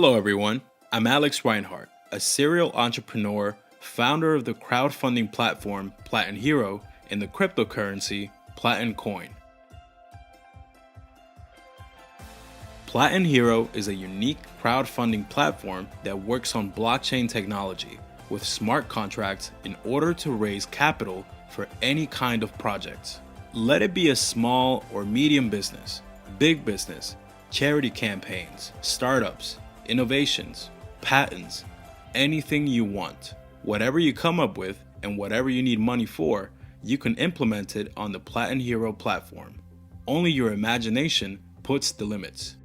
Hello everyone, I'm Alex Reinhardt, a serial entrepreneur, founder of the crowdfunding platform Platin Hero and the cryptocurrency Platin Coin. Platin Hero is a unique crowdfunding platform that works on blockchain technology with smart contracts in order to raise capital for any kind of projects. Let it be a small or medium business, big business, charity campaigns, startups, innovations, patents, anything you want. Whatever you come up with and whatever you need money for, you can implement it on the Platin Hero platform. Only your imagination puts the limits.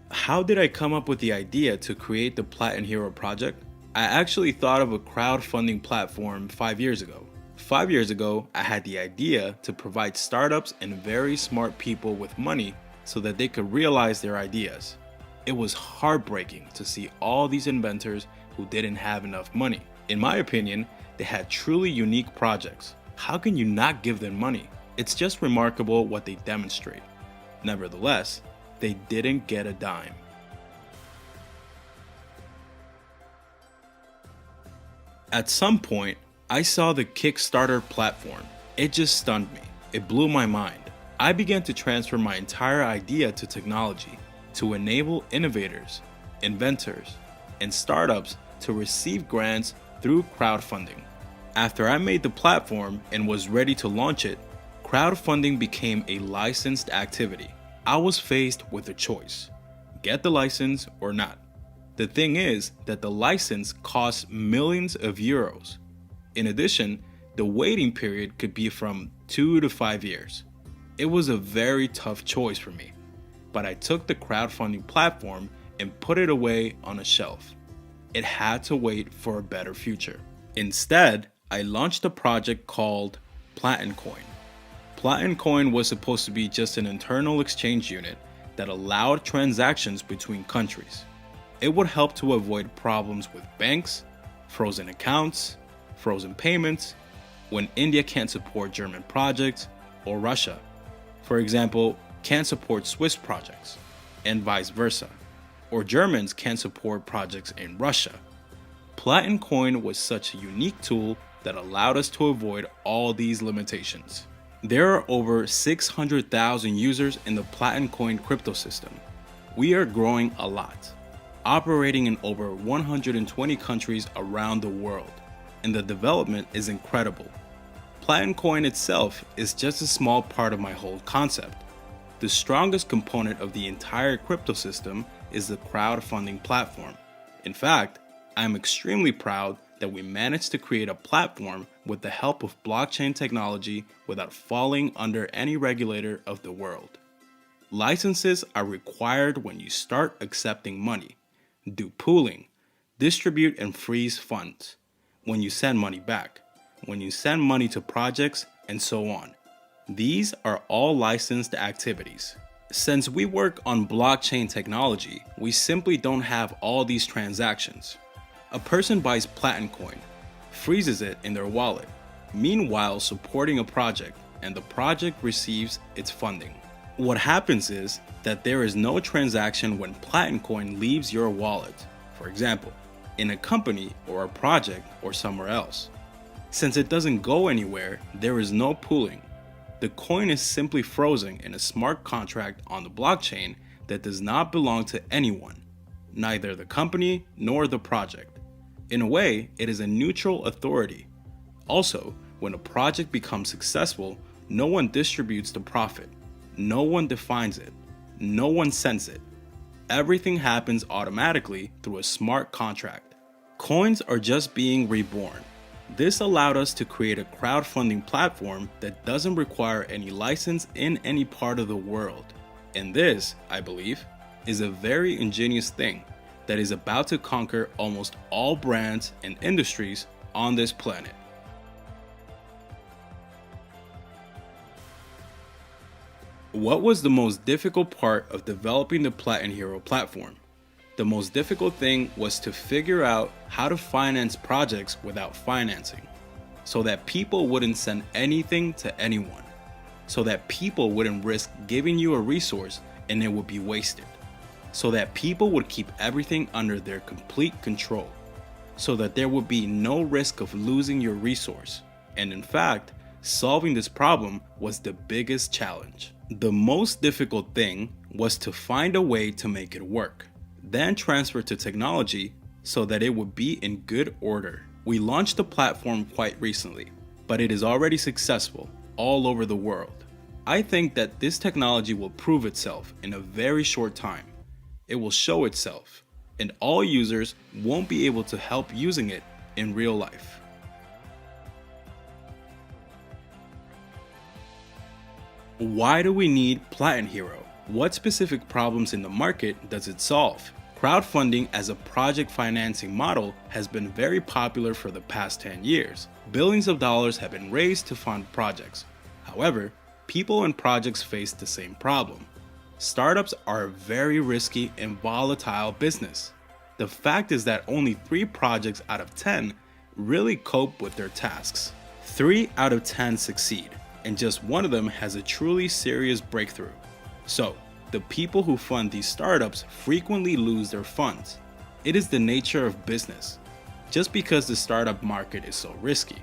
How did I come up with the idea to create the Platin Hero project? I actually thought of a crowdfunding platform 5 years ago. 5 years ago, I had the idea to provide startups and very smart people with money so that they could realize their ideas. It was heartbreaking to see all these inventors who didn't have enough money. In my opinion, they had truly unique projects. How can you not give them money? It's just remarkable what they demonstrate. Nevertheless, they didn't get a dime. At some point, I saw the Kickstarter platform. It just stunned me. It blew my mind. I began to transfer my entire idea to technology to enable innovators, inventors, and startups to receive grants through crowdfunding. After I made the platform and was ready to launch it, crowdfunding became a licensed activity. I was faced with a choice: get the license or not. The thing is that the license costs millions of euros. In addition, the waiting period could be from 2 to 5 years. It was a very tough choice for me, but I took the crowdfunding platform and put it away on a shelf. It had to wait for a better future. Instead, I launched a project called PLATINCOIN. PLATINCOIN was supposed to be just an internal exchange unit that allowed transactions between countries. It would help to avoid problems with banks, frozen accounts, frozen payments, when India can't support German projects, or Russia, for example, can't support Swiss projects, and vice versa, or Germans can't support projects in Russia. PLATINCOIN was such a unique tool that allowed us to avoid all these limitations. There are over 600,000 users in the PLATINCOIN crypto system. We are growing a lot, operating in over 120 countries around the world, and the development is incredible. PLATINCOIN itself is just a small part of my whole concept. The strongest component of the entire crypto system is the crowdfunding platform. In fact, I am extremely proud that we managed to create a platform with the help of blockchain technology without falling under any regulator of the world. Licenses are required when you start accepting money, do pooling, distribute and freeze funds, when you send money back, when you send money to projects, and so on. These are all licensed activities. Since we work on blockchain technology, we simply don't have all these transactions. A person buys PLATINCOIN, freezes it in their wallet, meanwhile supporting a project, and the project receives its funding. What happens is that there is no transaction when PLATINCOIN leaves your wallet, for example, in a company or a project or somewhere else. Since it doesn't go anywhere, there is no pooling. The coin is simply frozen in a smart contract on the blockchain that does not belong to anyone, neither the company nor the project. In a way, it is a neutral authority. Also, when a project becomes successful, no one distributes the profit. No one defines it. No one sends it. Everything happens automatically through a smart contract. Coins are just being reborn. This allowed us to create a crowdfunding platform that doesn't require any license in any part of the world. And this, I believe, is a very ingenious thing that is about to conquer almost all brands and industries on this planet. What was the most difficult part of developing the Platin Hero platform? The most difficult thing was to figure out how to finance projects without financing, so that people wouldn't send anything to anyone. so that people wouldn't risk giving you a resource and it would be wasted, so that people would keep everything under their complete control, so that there would be no risk of losing your resource. And in fact, solving this problem was the biggest challenge. The most difficult thing was to find a way to make it work, then transfer to technology so that it would be in good order. We launched the platform quite recently, but it is already successful all over the world. I think that this technology will prove itself in a very short time. It will show itself, and all users won't be able to help using it in real life. Why do we need Platin Hero? What specific problems in the market does it solve? Crowdfunding as a project financing model has been very popular for the past 10 years. Billions of dollars have been raised to fund projects. However, people and projects face the same problem. Startups are a very risky and volatile business. The fact is that only 3 projects out of 10 really cope with their tasks. 3 out of 10 succeed, and just one of them has a truly serious breakthrough. So, the people who fund these startups frequently lose their funds. It is the nature of business, just because the startup market is so risky.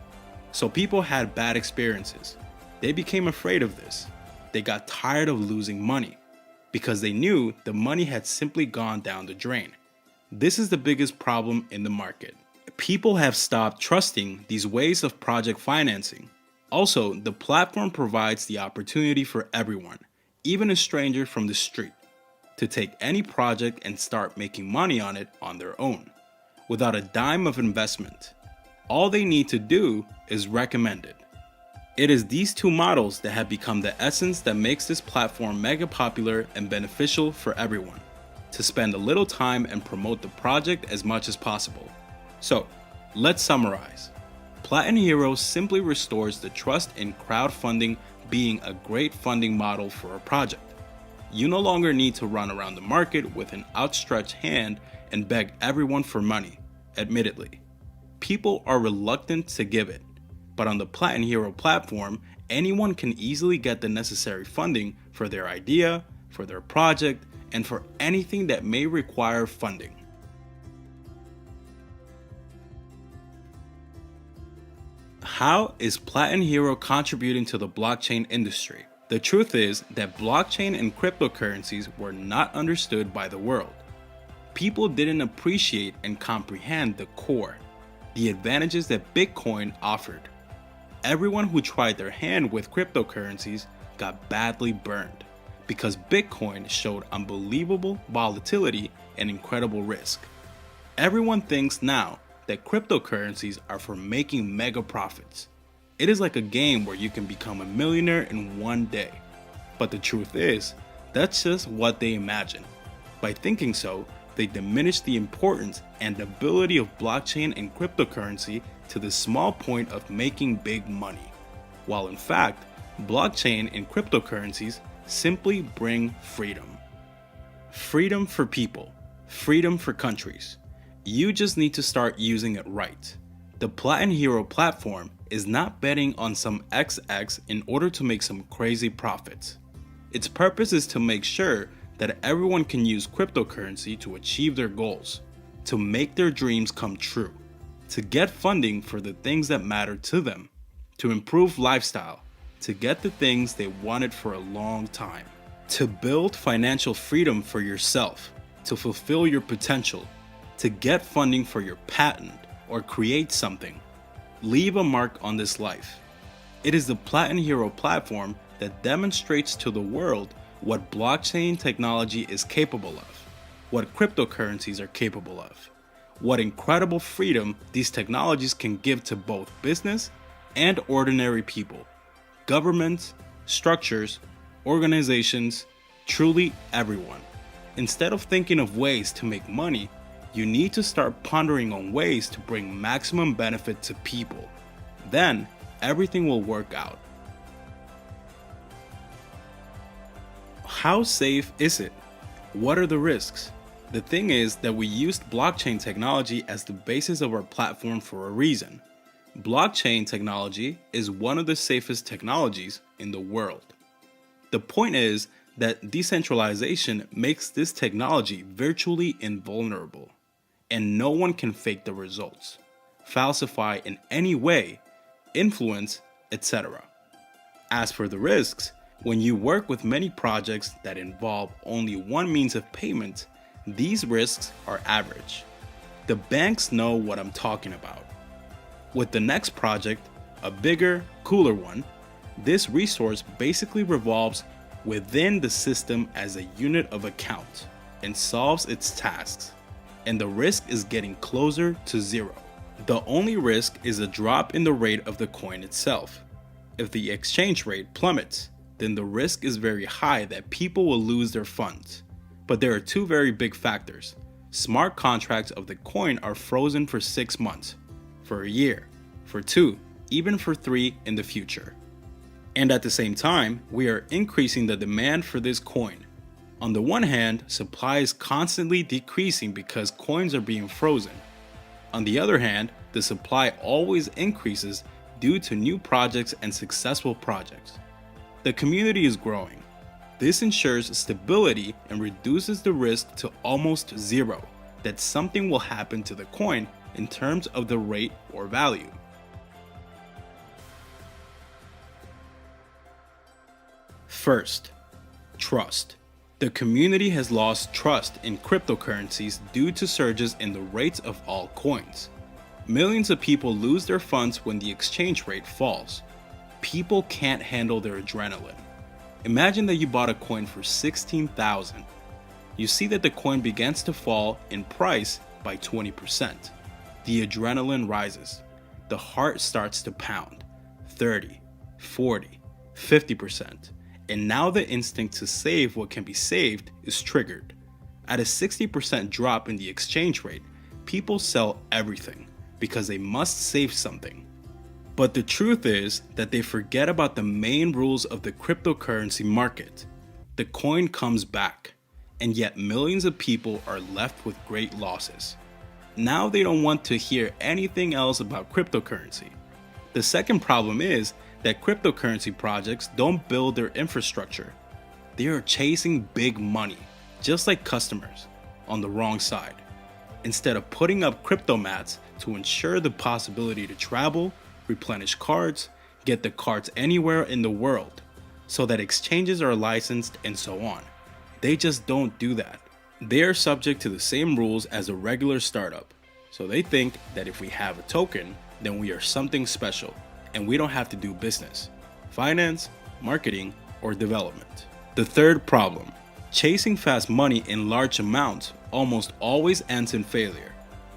So people had bad experiences. They became afraid of this. They got tired of losing money because they knew the money had simply gone down the drain. This is the biggest problem in the market. People have stopped trusting these ways of project financing. Also, the platform provides the opportunity for everyone, even a stranger from the street, to take any project and start making money on it on their own, without a dime of investment. All they need to do is recommend it. It is these 2 models that have become the essence that makes this platform mega popular and beneficial for everyone, to spend a little time and promote the project as much as possible. So, let's summarize. Platin Hero simply restores the trust in crowdfunding being a great funding model for a project. You no longer need to run around the market with an outstretched hand and beg everyone for money. Admittedly, people are reluctant to give it, but on the Platin Hero platform, anyone can easily get the necessary funding for their idea, for their project, and for anything that may require funding. How is Platin Hero contributing to the blockchain industry? The truth is that blockchain and cryptocurrencies were not understood by the world. People didn't appreciate and comprehend the core, the advantages that Bitcoin offered. Everyone who tried their hand with cryptocurrencies got badly burned because Bitcoin showed unbelievable volatility and incredible risk. Everyone thinks now that cryptocurrencies are for making mega profits. It is like a game where you can become a millionaire in one day. But the truth is, that's just what they imagine. By thinking so, they diminish the importance and ability of blockchain and cryptocurrency to the small point of making big money. While in fact, blockchain and cryptocurrencies simply bring freedom. Freedom for people, freedom for countries. You just need to start using it right. The Platin Hero platform is not betting on some XX in order to make some crazy profits. Its purpose is to make sure that everyone can use cryptocurrency to achieve their goals, to make their dreams come true, to get funding for the things that matter to them, to improve lifestyle, to get the things they wanted for a long time, to build financial freedom for yourself, to fulfill your potential, to get funding for your patent or create something. Leave a mark on this life. It is the Platin Hero platform that demonstrates to the world what blockchain technology is capable of, what cryptocurrencies are capable of, what incredible freedom these technologies can give to both business and ordinary people, governments, structures, organizations, truly everyone. Instead of thinking of ways to make money, you need to start pondering on ways to bring maximum benefit to people. Then, everything will work out. How safe is it? What are the risks? The thing is that we used blockchain technology as the basis of our platform for a reason. Blockchain technology is one of the safest technologies in the world. The point is that decentralization makes this technology virtually invulnerable, and no one can fake the results, falsify in any way, influence, etc. As for the risks, when you work with many projects that involve only one means of payment, these risks are average. The banks know what I'm talking about. With the next project, a bigger, cooler one, this resource basically revolves within the system as a unit of account and solves its tasks, and the risk is getting closer to zero. The only risk is a drop in the rate of the coin itself. If the exchange rate plummets, then the risk is very high that people will lose their funds. But there are two very big factors. Smart contracts of the coin are frozen for 6 months, for a year, for 2, even for 3 in the future. And at the same time, we are increasing the demand for this coin. On the one hand, supply is constantly decreasing because coins are being frozen. On the other hand, the supply always increases due to new projects and successful projects. The community is growing. This ensures stability and reduces the risk to almost zero that something will happen to the coin in terms of the rate or value. First, trust. The community has lost trust in cryptocurrencies due to surges in the rates of all coins. Millions of people lose their funds when the exchange rate falls. People can't handle their adrenaline. Imagine that you bought a coin for $16,000. You see that the coin begins to fall in price by 20%. The adrenaline rises. The heart starts to pound. 30, 40, 50%. And now the instinct to save what can be saved is triggered. At a 60% drop in the exchange rate, people sell everything because they must save something. But the truth is that they forget about the main rules of the cryptocurrency market. The coin comes back, and yet millions of people are left with great losses. Now they don't want to hear anything else about cryptocurrency. The second problem is that cryptocurrency projects don't build their infrastructure. They are chasing big money, just like customers, on the wrong side. Instead of putting up crypto mats to ensure the possibility to travel, replenish cards, get the cards anywhere in the world, so that exchanges are licensed and so on. They just don't do that. They are subject to the same rules as a regular startup. So they think that if we have a token, then we are something special, and we don't have to do business, finance, marketing, or development. The third problem, chasing fast money in large amounts almost always ends in failure.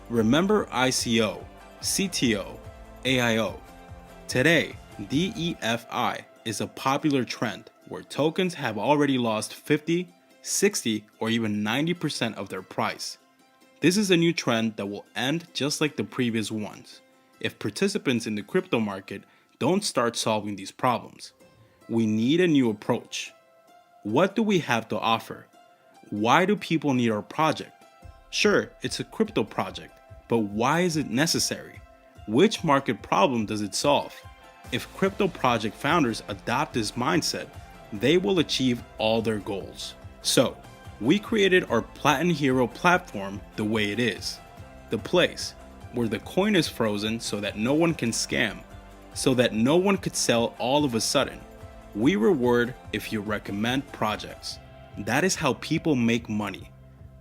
Remember ICO, CTO, AIO. Today, DEFI is a popular trend where tokens have already lost 50, 60, or even 90% of their price. This is a new trend that will end just like the previous ones, if participants in the crypto market don't start solving these problems. We need a new approach. What do we have to offer? Why do people need our project? Sure, it's a crypto project, but why is it necessary? Which market problem does it solve? If crypto project founders adopt this mindset, they will achieve all their goals. So, we created our Platin Hero platform the way it is. The place where the coin is frozen so that no one can scam, so that no one could sell all of a sudden. We reward if you recommend projects. That is how people make money.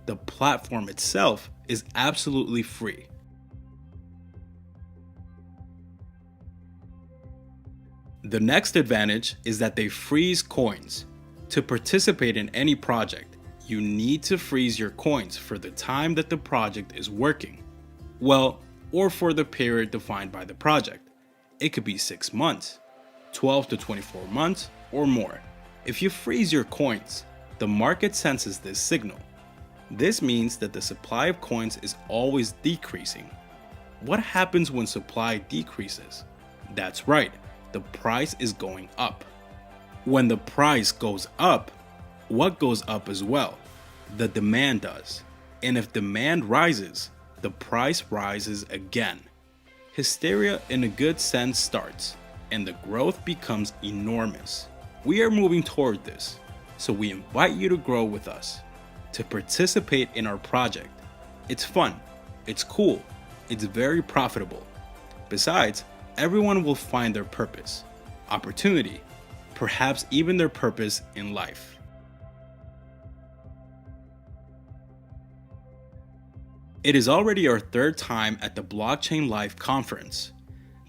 The platform itself is absolutely free. The next advantage is that they freeze coins. To participate in any project, you need to freeze your coins for the time that the project is working. Well, or for the period defined by the project. It could be 6 months, 12 to 24 months, or more. If you freeze your coins, the market senses this signal. This means that the supply of coins is always decreasing. What happens when supply decreases? That's right, the price is going up. When the price goes up, what goes up as well? The demand does. And if demand rises, the price rises again. hysteria in a good sense starts, and the growth becomes enormous. We are moving toward this, so we invite you to grow with us, to participate in our project. It's fun, it's cool, it's very profitable. Besides, everyone will find their purpose, opportunity, perhaps even their purpose in life. It is already our third time at the Blockchain Life conference.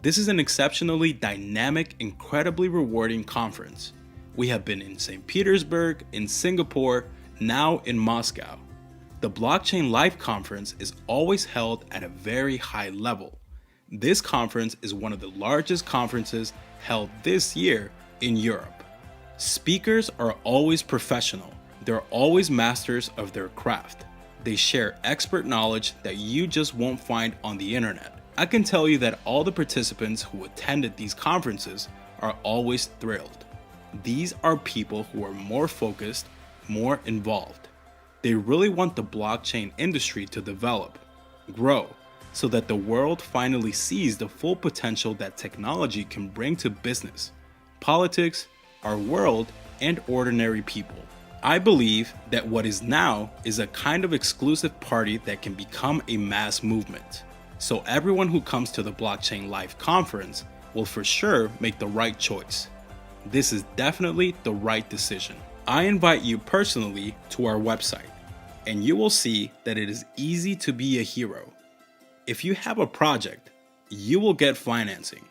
This is an exceptionally dynamic, incredibly rewarding conference. We have been in St. Petersburg, in Singapore, now in Moscow. The Blockchain Life conference is always held at a very high level. This conference is one of the largest conferences held this year in Europe. Speakers are always professional. They're always masters of their craft. They share expert knowledge that you just won't find on the internet. I can tell you that all the participants who attended these conferences are always thrilled. These are people who are more focused, more involved. They really want the blockchain industry to develop, grow, so that the world finally sees the full potential that technology can bring to business, politics, our world, and ordinary people. I believe that what is now is a kind of exclusive party that can become a mass movement. So everyone who comes to the Blockchain Life conference will for sure make the right choice. This is definitely the right decision. I invite you personally to our website, and you will see that it is easy to be a hero. If you have a project, you will get financing.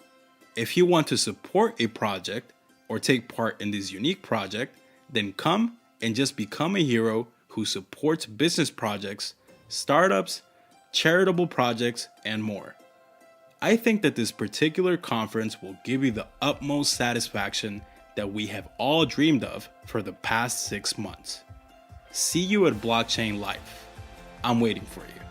If you want to support a project or take part in this unique project, then come and just become a hero who supports business projects, startups, charitable projects, and more. I think that this particular conference will give you the utmost satisfaction that we have all dreamed of for the past 6 months. See you at Blockchain Life. I'm waiting for you.